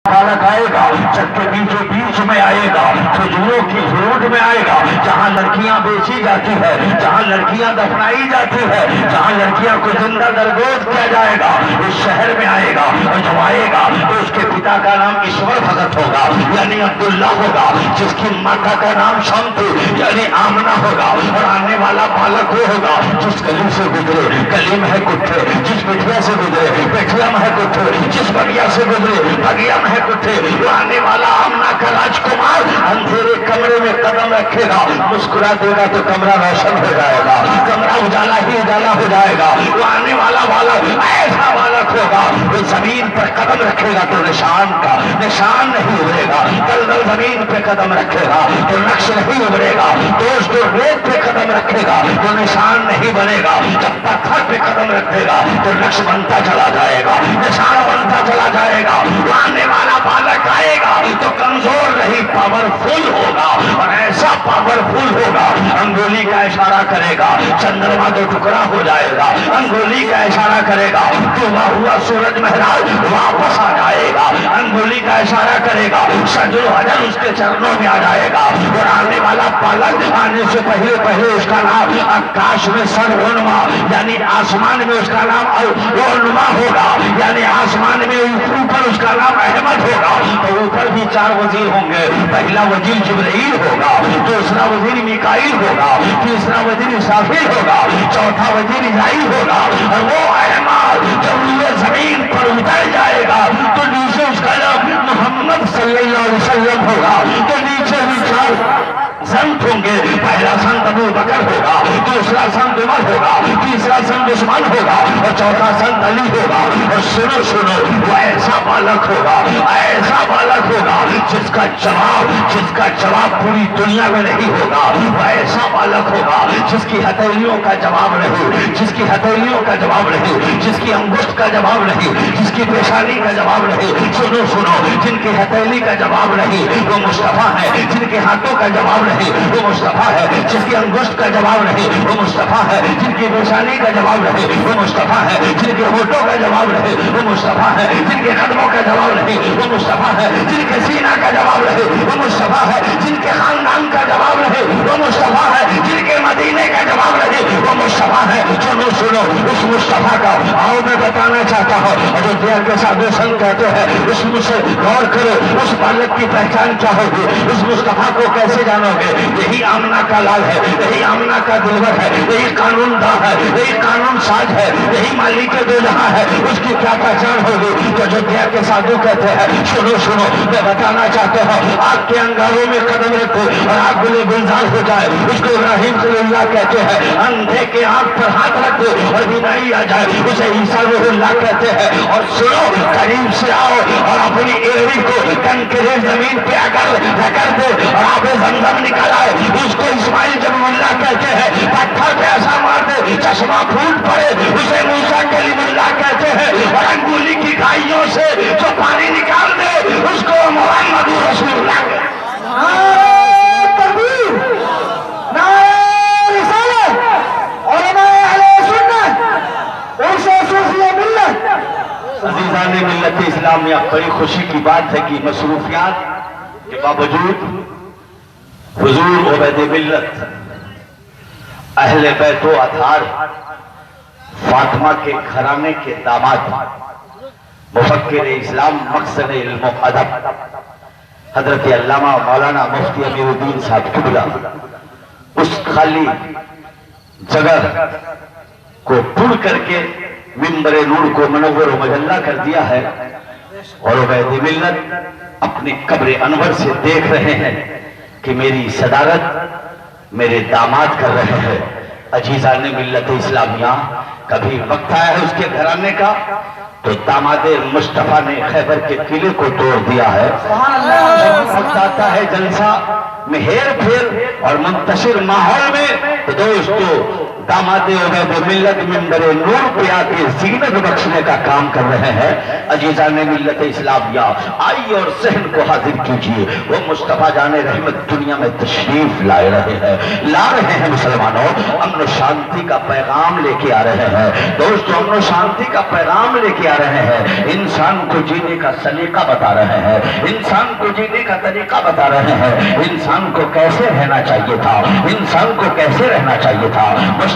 बालक आएगा, छत के बीचों बीच में आएगा, खजूरों की रोड में आएगा, जहाँ लड़कियां बेची जाती है, जहाँ लड़कियां दफनाई जाती है, जहाँ लड़कियां को जिंदा दरगोद किया जाएगा, उस शहर में आएगा। और जब आएगा तो उसके पिता का नाम ईश्वर भगत होगा यानी अब्दुल्ला होगा, जिसकी माता का नाम शम्स यानी आमना होगा। और आने वाला बालक वो होगा जिस गली से गुजरे गली में है कुत्ते, जिस पिठिया से गुजरे पिठिया में है कुत्ते, जिस बगिया से गुजरे बगिया में है कुत्ते। वो आने वाला आमना का राजकुमार अंधेरे कमरे में कदम रखेगा, मुस्कुरा देगा तो कमरा रोशन हो जाएगा, कमरा उजाला ही उजाला हो जाएगा। वो आने वाला बालक ऐसा बालक होगा, वो जमीन पर कदम रखेगा तो निशान का निशान नहीं उभरेगा, दलदल जमीन पे कदम रखेगा तो नक्श नहीं उभरेगा, दोस्त रेत पे कदम रखेगा तो निशान नहीं बनेगा, जब पत्थर पे कदम रखेगा तो नक्श बनता चला जाएगा, निशान बनता चला जाएगा। आने वाला बालक आएगा तो कमजोर नहीं पावरफुल होगा, और ऐसा पावरफुल होगा अंगुली का इशारा करेगा चंद्रमा दो टुकड़ा हो जाएगा, अंगुली का इशारा करेगा डूबा हुआ सूरज महराज वापस आ जाएगा, अंगुली का इशारा करेगा सजो हजर उसके चरणों में आ जाएगा। और आने वाला बालक आने से पहले पहले उसका नाम आकाश में सर्वोन्मा यानी आसमान में उसका नाम अरुणमा होगा, यानी आसमान में ऊपर उसका नाम अहमद होगा। तो ऊपर भी 4 वजीर होंगे, पहला वजीर जिब्राइल होगा, दूसरा वजीर मिकाइल होगा, तीसरा वजीर इस्राफील होगा, चौथा वजीर इज़राइल होगा। और वो अहमद जब ये जमीन पर उतर जाएगा तो नीचे उसका नाम मोहम्मद सल्लल्लाहु अलैहि वसल्लम होगा। तो नीचे भी 4 संत होंगे, पहला संत अबू बकर होगा, दूसरा संत उमर होगा, तीसरा संत उस्मान होगा और चौथा संत अली होगा। और सुनो सुनो वो ऐसा बालक होगा, ऐसा बालक होगा जिसका जवाब पूरी दुनिया में नहीं होगा, वो ऐसा बालक होगा जिसकी हथेलियों का जवाब नहीं, जिसकी हथेलियों का जवाब नहीं, जिसकी अंगुष्ठ का जवाब नहीं, जिसकी पेशानी का जवाब नहीं। सुनो सुनो जिनकी हथेली का जवाब नहीं वो मुस्तफा है, जिनके हाथों का जवाब नहीं वो मुस्तफा है, जिसकी अंगुष्ठ का जवाब नहीं वो मुस्तफा है, जिनकी पेशानी का जवाब नहीं वो मुस्तफा है, जिनके होठों का जवाब नहीं वो मुस्तफा है, जिनके कदमों का जवाब नहीं वो मुस्तफा है, जिनके सीना का जवाब नहीं वो मुस्तफा है, जिनके खानदान का जवाब नहीं वो मुस्तफा है, जिनके मदीने का जवाब नहीं वो मुस्तफा है। सुनो सुनो उस मुस्तफा का आओ मैं बताना चाहता हूँ। अयोध्या के साधु संत कहते हैं उस मुझसे गौर करो, उस बालक की पहचान क्या होगी, उस मुस्तफा को कैसे जानोगे। यही आमना का लाल है, यही आमना का दिलवर है, यही कानून दा है, यही कानून साज है, यही मालिक दो जहां है, उसकी क्या पहचान होगी। तो अयोध्या के साधु कहते हैं सुनो सुनो मैं बताना चाहता हूँ। आग के अंगारों में कदम रखो और आग गुले गुलजार हो जाए, उसको इब्राहिम खलीलुल्लाह कहते हैं। अंधे के आंख पर हाथ रख दो और बीमारी आ जाए, उसे ईसा रूहुल्लाह कहते हैं। और सुनो करीब से आओ और अपनी एड़ी को कंकरे जमीन पे अगर रगड़ दो और आप जमजम निकल आए, उसको इस्माइल जबरुल्लाह कहते हैं। पत्थर पे ऐसा मार दे चश्मा फूट पड़े, उसे मूसा कलीमुल्लाह कहते हैं। और अंगुली की खाइयों से जो पानी निकाल दे उसको मोहम्मद रसूलुल्लाह कहते हैं। अज़ीज़ाने मिल्लत इस्लामिया, बड़ी खुशी की बात है कि मसरूफियात के बावजूद हुजूर उबैद मिल्लत अहले बैत व अतार फातिमा के घराने के दामाद मुफक्किर इस्लाम मक़सद इल्म व अदब हजरत अल्लामा मौलाना मुफ्ती अमीरुद्दीन साहब किबला उस खाली जगह को पूर्ण करके मिंबरे नूर को मनव्वर व मजल्ला कर दिया है। और उबैद मिल्लत अपनी कब्र अनवर से देख रहे हैं कि मेरी सदारत मेरे दामाद कर रहे हैं। अजीज़ाने मिल्लत इस्लामिया, कभी वक्त आया है उसके घराने का तो दामादे मुस्तफा ने खैबर के किले को तोड़ दिया है। जब वक्त आता है जलसा में हेर फेर और मुंतशिर माहौल में तो दोस्तों दामाद उबैद मिल्लत मिंबर नूर पे आके जीनत बख्शने का काम कर रहे हैं। अजीजा ने मिल्लत इस्लामिया आई और सहन को हाजिर कीजिए। वो मुस्तफा जाने रहमत दुनिया में तशरीफ लाए रहे हैं, ला रहे हैं मुसलमानों, अमन शांति का पैगाम लेके आ रहे हैं। दोस्तों अमन शांति का पैगाम लेके आ रहे हैं, इंसान को जीने का सलीका बता रहे हैं, इंसान को जीने का तरीका बता रहे हैं, इंसान को कैसे रहना चाहिए था, इंसान को कैसे रहना चाहिए था।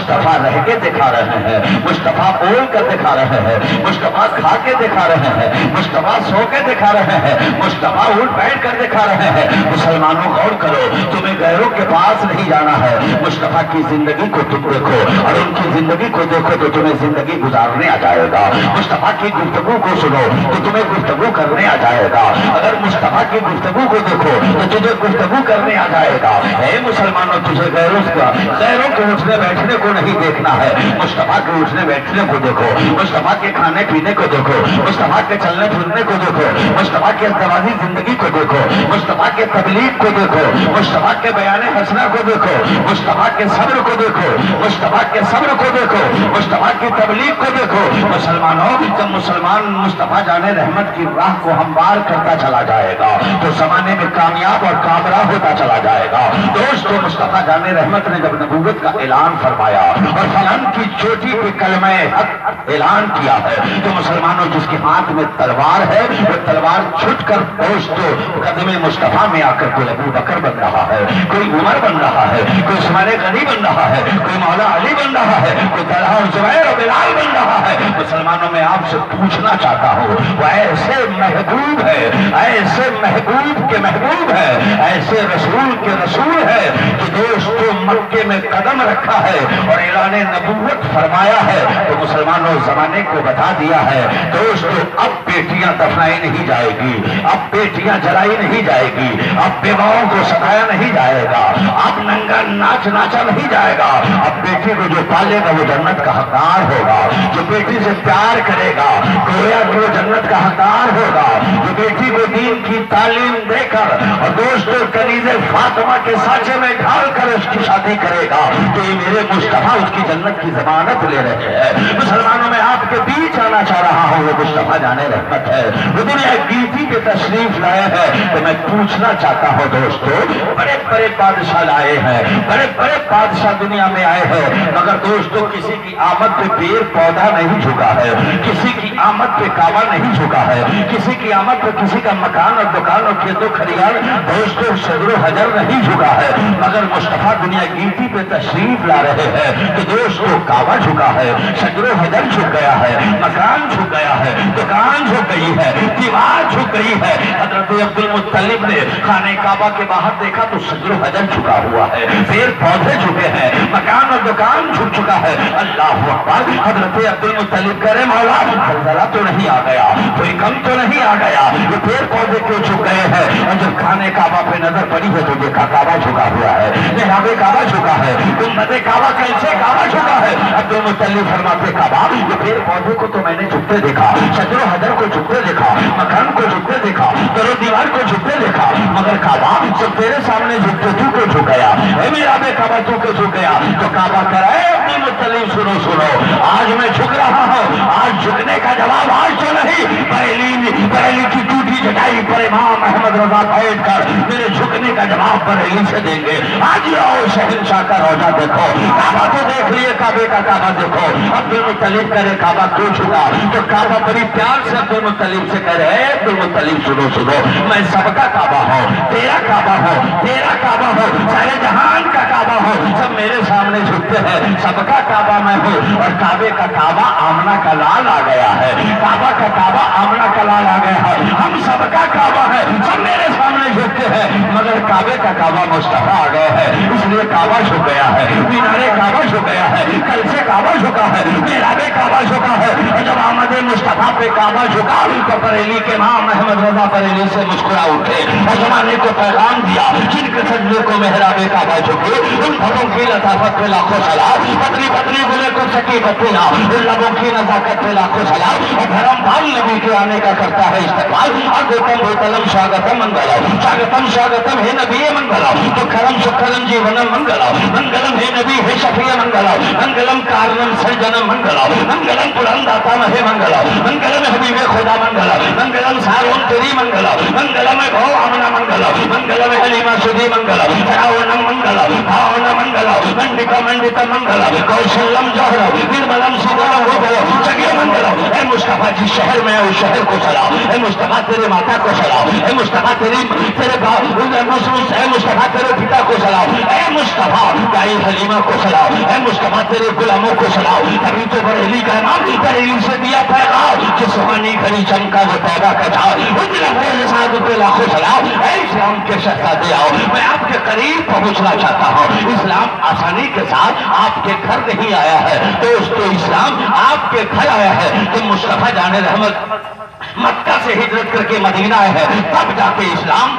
मुस्तफा रह के दिखा रहे हैं, मुस्तफा बोल कर दिखा रहे हैं, मुस्तफा खा के दिखा रहे हैं, मुस्तफा सो के दिखा रहे हैं, मुस्तफा उठ बैठ कर दिखा रहे हैं। मुसलमानों गौर करो, तुम्हें गैरों के पास नहीं जाना है, मुस्तफा की जिंदगी को तुम देखो और उनकी जिंदगी को देखो तो तुम्हें जिंदगी गुजारने आ जाएगा। मुस्तफा की गुफ्तगू को सुनो तो तुम्हें गुफ्तगू करने आ जाएगा। अगर मुस्तफा की गुफ्तगू को देखो तो तुझे गुफ्तगू करने आ जाएगा। हे मुसलमानों, तुझे गैरों के उठने बैठने को नहीं देखना है, मुस्तफा के उठने बैठने को देखो, मुस्तफा के खाने पीने को देखो, मुस्तफा के चलने फिरने को देखो, मुस्तफा के अज़दवाजी जिंदगी को देखो, मुस्तफा के तबलीग को देखो, मुस्तफा के बयान हसना को देखो, मुस्तफा के सब्र को देखो, मुस्तफा के सब्र को देखो, मुस्तफा की तबलीग को देखो। मुसलमानों, जब मुसलमान मुस्तफा जाने रहमत की राह को हमवार करता चला जाएगा तो जमाने में कामयाब और कामरा होता चला जाएगा। दोस्तों मुस्तफा जाने रहमत ने जब नबूवत का ऐलान फरमाया और फलान की चोटी पे कलमा हक ऐलान किया है तो मुसलमानों, जिसके हाथ में तलवार है वो तलवार छुटकर दोस्तों कदमे मुस्तफा में आकर कोई अबू बकर बन रहा है, कोई उमर बन रहा है, कोई उस्मान गनी बन रहा है, कोई मौला अली बन रहा है, कोई तलहा और जुबैर और बिलाल बन रहा है। मुसलमानों, मैं आपसे पूछना चाहता हूँ, वो ऐसे महबूब है, ऐसे महबूब के महबूब है, ऐसे रसूल के रसूल है कि दोस्तों मक्के में कदम रखा है और ऐलान नबूवत फरमाया है तो मुसलमानों जमाने को बता दिया है दोस्तों अब बेटियां दफनाई नहीं जाएगी, अब बेटियां जलाई नहीं जाएगी, अब बेवाओं को सताया नहीं जाएगा, अब नंगा नाच नाचा नहीं जाएगा। अब बेटी को जो पालेगा वो जन्नत का हकदार होगा, जो बेटी से प्यार करेगा गोया वो जन्नत का हकदार होगा, जो बेटी को दीन की तालीम देकर और दोस्तों कनीज़े फातिमा के साचे में ढालकर उसकी शादी करेगा तो ये मेरे मुस्तफा उसकी जन्नत की जमानत ले रहे हैं। मुसलमानों, में आपके बीच आना चाह रहा हूँ, वो मुस्तफा जाने रहमत है, वो दुनिया गिनती पे तशरीफ लाए हैं। तो मैं पूछना चाहता हूँ दोस्तों, बड़े बड़े बादशाह लाए हैं, बड़े बड़े बादशाह दुनिया में आए हैं, मगर दोस्तों किसी की आमद पे पेड़ पौधा नहीं झुका है, किसी की आमद पे कावा नहीं झुका है, किसी की आमद पे किसी का मकान और दुकान और खेतों खलियान दोस्तों शजरो हजर नहीं झुका है, मगर मुस्तफा दुनिया गिनती पे तशरीफ ला रहे हैं तो दोस्तों कावा झुका है, शजरो हजर झुक गया है, मकान झुक गया है, दुकान झुक गई है, दीवार झुक गई है। हजरत अब्दुल मुत्तलिब ने खाने काबा के बाहर देखा तो शजरो हजर झुका हुआ है, पेड़ पौधे झुके हैं, मकान और दुकान झुक चुका है। अल्लाह अकबर। हजरत अब्दुल मुत्तलिब कह रहे मौला जलजला तो नहीं आ गया, कोई कम तो नहीं आ गया, ये पेड़ पौधे क्यों झुक गए हैं? और जब खाने काबा पे नजर पड़ी है तो देखा काबा झुका हुआ है, निहाबे काबा झुका है, गुंबदे काबा कैसे काबा झुका है। अब्दुल मुत्तलिब फरमाते काबा ये पेड़ पौधे को तो मैंने झुकते देखा, शजरो हजर को झुकते देखा, मकान को झुकते देखा, दरो दीवार को झुकते देखा, मगर काबा जब तेरे सामने झुकते तू को झुक गया, मेरा बे काबा तू को झुक गया। तो काबा कह रहा है अब्दुल मुत्तलिब सुनो सुनो, आज मैं झुक रहा हूँ, आज झुकने का जवाब आज तो नहीं, बरेली की टूटी चटाई पर इमाम अहमद रजा बैठ कर मेरे झुकने का जवाब बरेली से देंगे। आज आओ शहंशाह का रोजा देखो, काबा तो देख लिए, काबे का काबा देखो। अब्दुल मुत्तलिब करे काबा क्यों झुका? तो काबा बड़ी प्यार से अब्दुल मुत्तलिब से कह रहे अब्दुल मुत्तलिब सुनो सुनो, मैं सबका काबा हूँ, तेरा काबा हूँ, तेरा काबा हूँ, सारे जहान का काबा हूँ, सब मेरे सामने झुकते हैं, सबका काबा मैं हूँ। और काबे का काबा आमना का लाल आ गया है, काबा का काबा आमना का लाल आ गया है, हम सबका काबा है, सब मेरे सामने झुकते हैं, मगर काबे का काबा मुस्तफा आ गया है, इसलिए काबा झुक गया है, मीनारे काबा झुक गया है, कल से काबा झुका है, मेहराबे काबा झुका है। और जब आमद मुस्तफा पे काबा झुका तो बरेली के इमाम अहमद रजा बरेली से मुस्कुरा उठे और जमाने को पैगाम दिया, जिनके सजदे को मेहराबे काबा झुके उन भगों की लताफत पे लाखों सलाम, पतली पतली गुले को सकी बत्तियां, उन लबों की नजाकत पे लाखों सलाम। और धर्म भाल नबी के आने का करता है इस्तेमाल। और गौतम भूतलम स्वागतम मंगलम, स्वागतम स्वागतम हे नबी नबी मंगलम, तो करम सुखरम जीवनम मंगलम, मंगलम हे नबी हे शफीय मंगलम, मंगलम कारणम सर्जनम मंगलम, मंगलम पुरंदाता महे मंगलम, मंगलम हबीबे खुदा मंगलम, मंगलम सारों तेरी मंगलम, मंगलम भो आमना मंगलम, मंगलम हलीमा सुधी मंगलम, रावणम मंगलम, भावना मंगलम, मंडिका मंडिता मंगलम, कौशलम जहरम, निर्मलम शीतलम रूपम, जगह मंगलम। ए मुस्तफा जिस शहर में है उस शहर को सलाम, ए मुस्तफा तेरे माता को सलाम, ए मुस्तफा तेरे मुस्तफा तेरे पिता को सलाम, ए मुस्तफा दाई हलीमा को सलाम, ए मुस्तफा तेरे गुलामों को सलाम। अभी तो बरेली का नाम बरेली से दिया पैगाम कि सुहानी घड़ी चमका वो तौबा का था, पे लाखों सलाम। ए इस्लाम के शहजादे आओ, मैं आपके करीब पहुंचना चाहता हूँ। इस्लाम आसानी के साथ आपके घर नहीं आया है दोस्तों, इस्लाम आपके घर आया है। तो मुस्तफा जाने रहमत मक्का से हिजरत करके मदीना आए हैं, तब जाके इस्लाम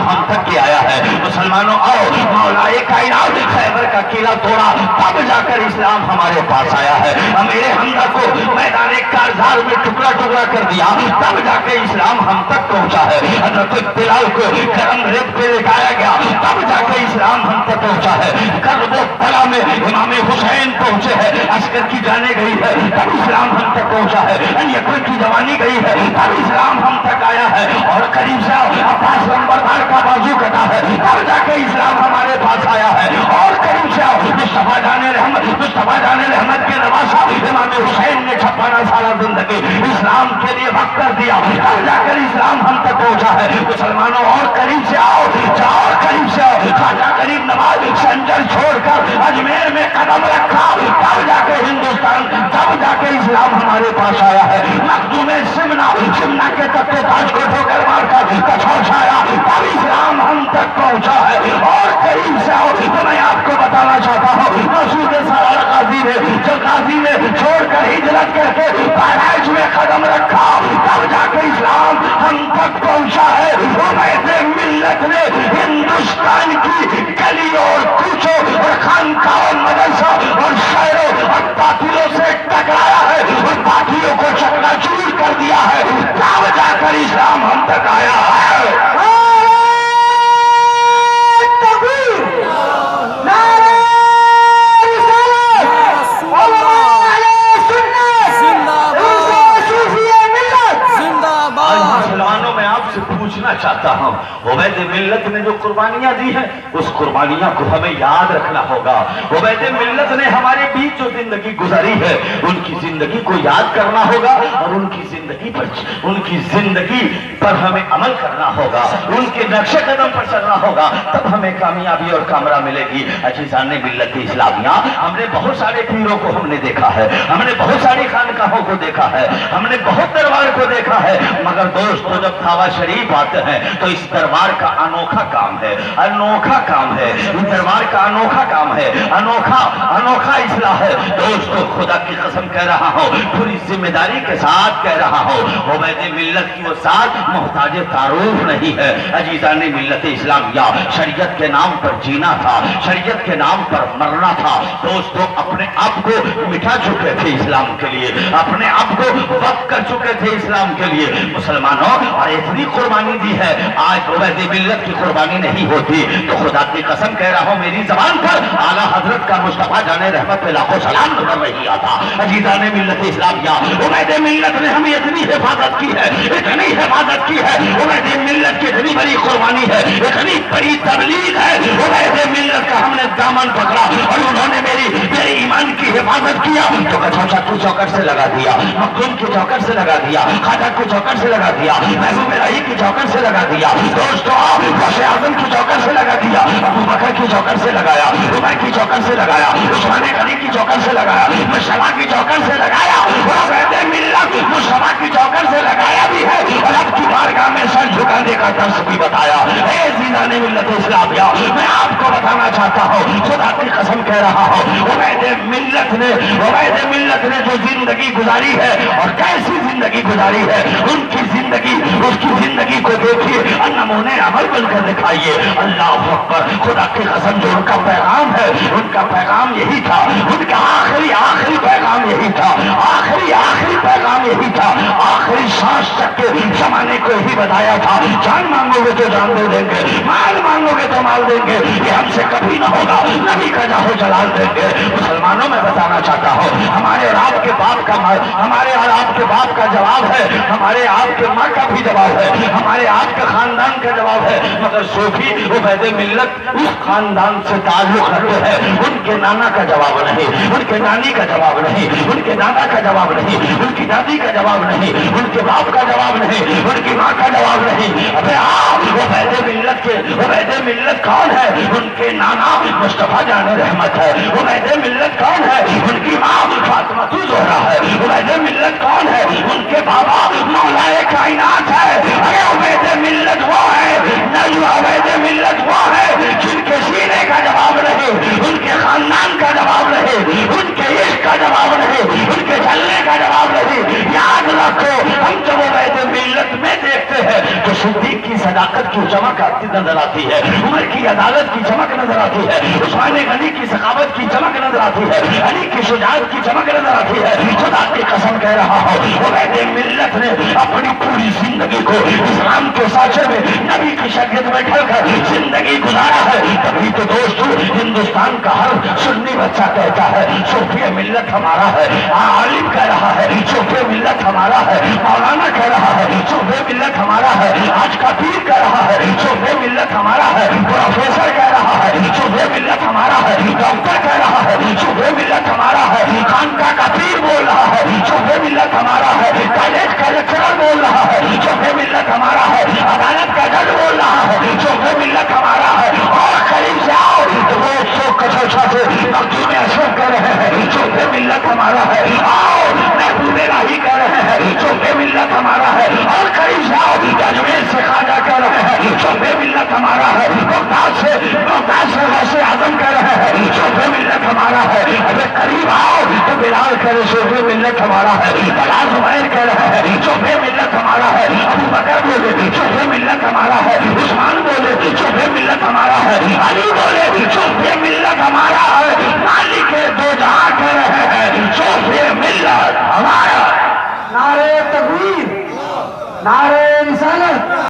हम तक के आया है। मुसलमानों आओ, मौलाए कायनात खैबर का किला तोड़ा, तब जाकर इस्लाम हमारे पास आया है। मेरे हमजा को मैदान कारजार में टुकड़ा टुकड़ा कर दिया, तब जाके इस्लाम हम तक पहुंचा है। हज़रत बिलाल को गरम रेत पे लेटाया गया, तब जाके इस्लाम हम तक पहुंचा है। करबला में इमाम हुसैन पहुंचे हैं, अस्कर की जाने गई है, तब इस्लाम हम तक पहुंचा है। यकूब की जवानी गई है, तब इस्लाम हम तक आया है। और करीब से अब्बास नंबरदार का बाजू कटा है, तब जाके इस्लाम हमारे पास आया है। और करीब से मुस्तफा जाने रहमत के नवासा इमाम हुसैन ने 56 साल जिंदगी इस्लाम के लिए वक्त कर दिया, तब जाकर इस्लाम हम तक पहुंचा है। मुसलमानों और करीब से आओ, जाओ करीब से आओ। खाजा गरीब नवाज संजर छोड़कर अजमेर में कदम रखा, तब जाके हिंदुस्तान, तब जाके इस्लाम हमारे पास आया है। मखदूमे सिमना के तख्ते ताज को ठोकर मारकर कछौछाया, तब इस्लाम हम तक पहुंचा है। और करीब से आओ, तो मैं आपको बताना चाहता हूँ, मसूद सरार गाजी ने छोड़कर हिजरत करके बहराइच में कदम रखा, तब जाके इस्लाम हम तक पहुंचा है। उम्मते मिल्लत ने हिंदुस्तान की गली और कूचों और खानकाहों, मदरसा और शहरों और बातिलों से टकराया है और बातियों को चकनाचूर कर दिया है, तब जाकर इस्लाम हम तक आया है। पूछना चाहता हूं, उबैद मिल्लत ने जो कुर्बानियां दी हैं, उस कुर्बानियां को हमें याद रखना होगा। उबैद मिल्लत ने हमारे बीच जो जिंदगी गुजारी है, उनकी जिंदगी को याद करना होगा और उनकी जिंदगी पर हमें अमल करना होगा, उनके नक्शे कदम पर चलना होगा, तब हमें कामयाबी और कामरा मिलेगी। अजीज़ान मिल्लत इस्लामिया, हमने बहुत सारे पीरों को हमने देखा है, हमने बहुत सारी खानकाहों को देखा है, हमने बहुत दरबार को देखा है, मगर दोस्तों जब खावा शरीफ आते हैं तो इस दरबार का अनोखा काम है, अनोखा काम है, इस दरबार का अनोखा काम है, अनोखा इस्लाह है। दोस्तों खुदा की कसम कह रहा हूँ, पूरी जिम्मेदारी के साथ कह रहा हूँ, उबैद मिल्लत की वो साथ मोहताज तारुफ नहीं है। अजीज़ान मिल्लत इस्लामिया, शरीयत के नाम पर जीना था, शरीयत के नाम पर मरना था। दोस्तों अपने आप को मिटा चुके थे इस्लाम के लिए, अपने आप को वक्त कर चुके थे इस्लाम के लिए। मुसलमानों और इतनी कुर्बानी दी है, आज उबैद मिल्लत की कुर्बानी नहीं होती तो खुदा की कसम कह रहा हूं, मेरी जबान पर आला हजरत का मुस्तफा जाने रहमत पे लाखों सलाम गुजर रही आता। अजीज़ान मिल्लत इस्लामिया, उबैद मिल्लत ने हमें इतनी हिफाजत की है, इतनी हिफाजत की है। उबैद मिल्लत की इतनी बड़ी कुर्बानी है, इतनी बड़ी तबलीग है। उबैद मिल्लत का हमने दामन पकड़ा और उन्होंने मेरे ईमान की हिफाजत किया तो कछौछा की चौकट से लगा दिया, मखदूम की चौकट से लगा दिया, खाजा की चौकट से लगा दिया, महबूब राही की चौकट से लगा दिया, दोस्तों गौसे आजम की चौकट से लगा दिया, अबू बकर की चौकट से लगाया, उमर की चौकट से लगाया, उस्मान गनी की चौकट से लगाया, मुस्तफा की चौकट से लगाया, उबैद मिल्लत मुस्तफा की चौकट से लगाया भी है और अब की बारगाह में सर झुकाने का दर्स भी बताया। अजीज़ान मिल्लत इस्लामिया, मैं आपको बताना चाहता हूँ, खुदा की कसम कह रहा हूँ, उबैद मिल्लत ने जो जिंदगी गुजारी है और कैसी जिंदगी गुजारी है, उसकी जिंदगी को देखिए, नमूने अमल بن کر دکھائیے. اللہ اکبر. خدا کی قسم جو ان کا پیغام ہے, ان کا پیغام یہی تھا, ان کا آخری پیغام یہی تھا, آخری پیغام یہی تھا, آخری سانس تک کے زمانے کو یہی بتایا تھا. جان مانگو گے تو جان دے دیں گے, مال مانگو گے تو مال دیں گے, یہ ہم سے کبھی نہ ہوگا. نبی کا جاہو جلال دیں گے. مسلمانوں میں بتانا چاہتا ہوں, ہمارے اور آپ کے باپ کا ہمارے اور آپ کے باپ کا جواب ہے, ہمارے آپ کے ماں کا بھی جواب ہے, ہمارے آپ کے خاندان کا جواب ہے. مگر صوفی عبید ملت اس خاندان سے تعلق رکھتے ہیں. ان کے نانا کا جواب نہیں, ان کے نانی کا جواب نہیں, ان کے دادا کا جواب نہیں, ان کی دادی کا جواب نہیں, ان کے باپ کا جواب نہیں, ان کی ماں کا جواب نہیں. ابے آپ عبید ملت کون ہے؟ ان کے نانا مصطفیٰ جان رحمت ہے. عبید ملت کون ہے؟ ان کی ماں فاطمہ زہرا ہے. عبید ملت کون ہے؟ ان کے بابا مولا کائنات ہے. ارے عبید ملت وہ ہے, عبید ملت وہ ہے جن کے سینے کا جواب نہیں, ان کے خاندان کا جواب نہیں, ان کے عشق کا جواب نہیں, ان کے چلنے کا جواب نہیں. یاد رکھو, ہم جب عبید ملت میں دیکھتے ہیں تو صدیق کی صداقت کی چمک آتی نظر آتی ہے, عمر کی عدالت کی چمک نظر آتی ہے, عثمان غنی کی ثقافت کی چمک نظر آتی ہے, علی کی شجاعت کی چمک نظر آتی ہے. خدا کی قسم کہہ رہا ہوں, عبید ملت نے اپنی پوری زندگی کو اسلام کے سانچے میں نبی کی شریعت میں ڈھل کر زندگی گزارا ہے. تبھی تو دوستو ہندوستان کا ہر سنی بچہ کہتا ہے صوفی ملت ہمارا ہے, عالم کہہ رہا ہے صوفی ملت ہمارا ہے, مولانا کہہ رہا ہے صوفی ملت ہمارا ہے, آج کا پیر کہہ رہا ہے صوفی ملت ہمارا ہے, پروفیسر کہہ رہا ہے صوفی ملت ہمارا ہے, ڈاکٹر کہہ رہا ہے صوفی ملت ہمارا ہے, خانقاہ کا پیر بول رہا ہے صوفی ملت ہمارا ہے, کالج کا لیکچرر بول رہا ہے صوفی ملت ہمارا ہے, عدالت کا جج بول رہا ہے صوفی ملت ہمارا ہے. اور قریب سے آؤ تو وہ سو کچوچا سے مقدوم اشرف کہہ رہے ہیں صوفی ملت ہمارا ہے. آؤ محبوب الہی کہہ رہے ہیں صوفی ملت ہمارا ہے. اور قریب سے آؤ اجمیر سے خواجہ کہہ رہے ہیں صوفی ملت ہمارا ہے. بغداد سے غوث اعظم کہہ رہے ہیں صوفی ملت ہمارا ہے. ابھی قریب آؤ تو بلال کہہ رہے صوفی ملت ہمارا ہے, طلحہ زبیر کہہ رہے ہیں صوفی ملت ہمارا ہے, ابو بکر بولے صوفی ملت ہمارا ہے, عثمان بولے صوفی ملت ہمارا ہے, علی بولے صوفی ملت ہمارا ہے, مالک دو جہاں کہہ رہے ہیں صوفی ملت ہمارا. نعرہ تکبیر, نعرہ رسالت,